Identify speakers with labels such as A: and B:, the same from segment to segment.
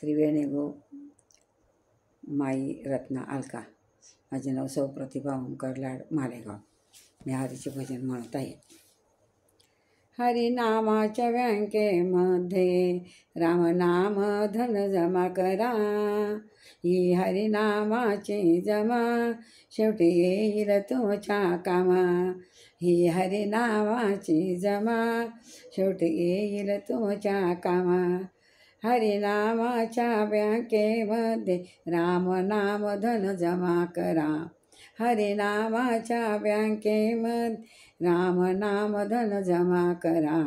A: त्रिवेणी गो माई रत्ना अलका. माझे नाव सौ प्रतिभा ओंकार लाड मालेगाव. मी हरीचे भजन म्हणत आहे. हरिनामाच्या बँकेमध्ये रामनाम धन जमा करा. ही हरिनामाची जमा शेवटी येईल तुमच्या कामा. ही हरिनामाची जमा शेवटी येईल तुमच्या कामा. हरिनामाच्या बँकेमध्ये रामनाम धन जमा करा. हरिनामाच्या बँकेमध्ये रामनाम धन जमा करा.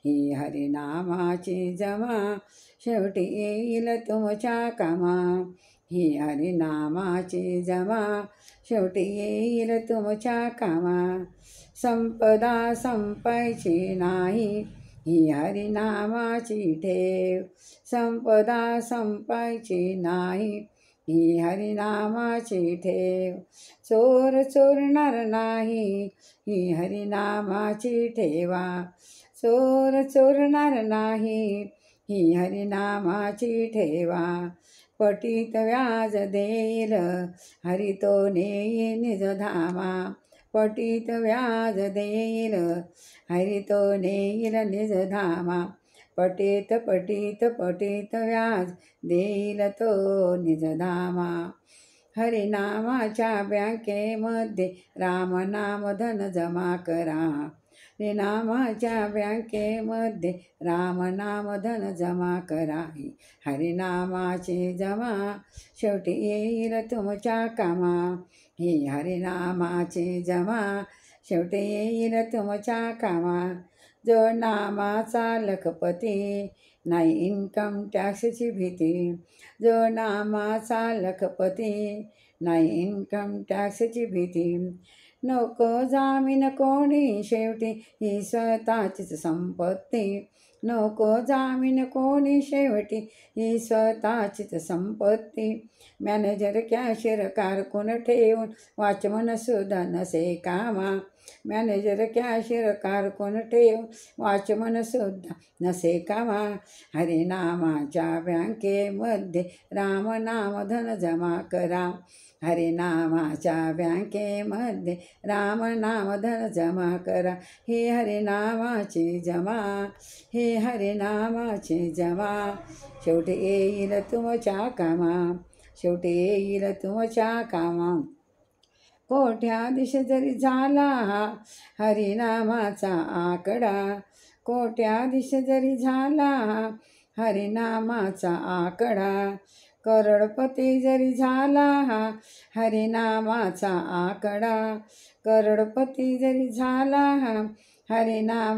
A: ही हरिनामाची जमा शेवटी येईल तुमच्या कामा. ही हरिनामाची जमा शेवटी येईल तुमच्या कामा. संपदा संपायची नाही ही हरिनामाची ठेव. संपदा संपायची नाही ही हरिनामाची ठेव. चोर चोरणार नाही ही हरिनामाची ठेवा. चोर चोरणार नाही ही हरिनामाची ठेवा. पटीत व्याज देईल हरी तो नेई निज धामा. पटीत व्याज देईल हरी तो नेईल निज धामा. पटीत पटीत पटीत व्याज देईल तो निज धामा. हरिनामाच्या बँकेमध्ये रामनाम धन जमा करा. हरिनामाच्या बँकेमध्ये रामनाम धन जमा करा. हरिनामाची जमा शेवटी येईल तुमच्या कामा. ही हरिनामाची जमा शेवटी येईल तुमच्या कामा. जो नामाचा लखपती नाही इन्कम टॅक्सची भीती. जो नामाचा लखपती नाही इन्कम टॅक्सची भीती. नको जामीन कोणी शेवटी ही स्वतःचीच संपत्ती. नको जामीन कोणी शेवटी ही स्वतःचीच संपत्ती. मॅनेजर कॅशियर कारकून ठेवून वॉचमन सुद्धा नसे कामा. मॅनेजर कॅशियर कारकून ठेवून वॉचमन सुद्धा नसे कामा. हरिनामाच्या बँकेमध्ये रामनाम धन जमा करा. हरिनामाच्या बँकेमध्ये रामनाम धन जमा करा. हे हरिनामाची जमा, हे हरिनामाची जमा शेवटी येईल तुमच्या कामा. शेवटी येईल तुमच्या कामा. कोट्याधीश जरी झाला हरिनामाचा आकडा. कोट्याधीश जरी झाला हरिनामाचा आकडा. करोडपती जरी झाला हरिनामाचा आकडा. करोडपती जरी झाला हरिनाम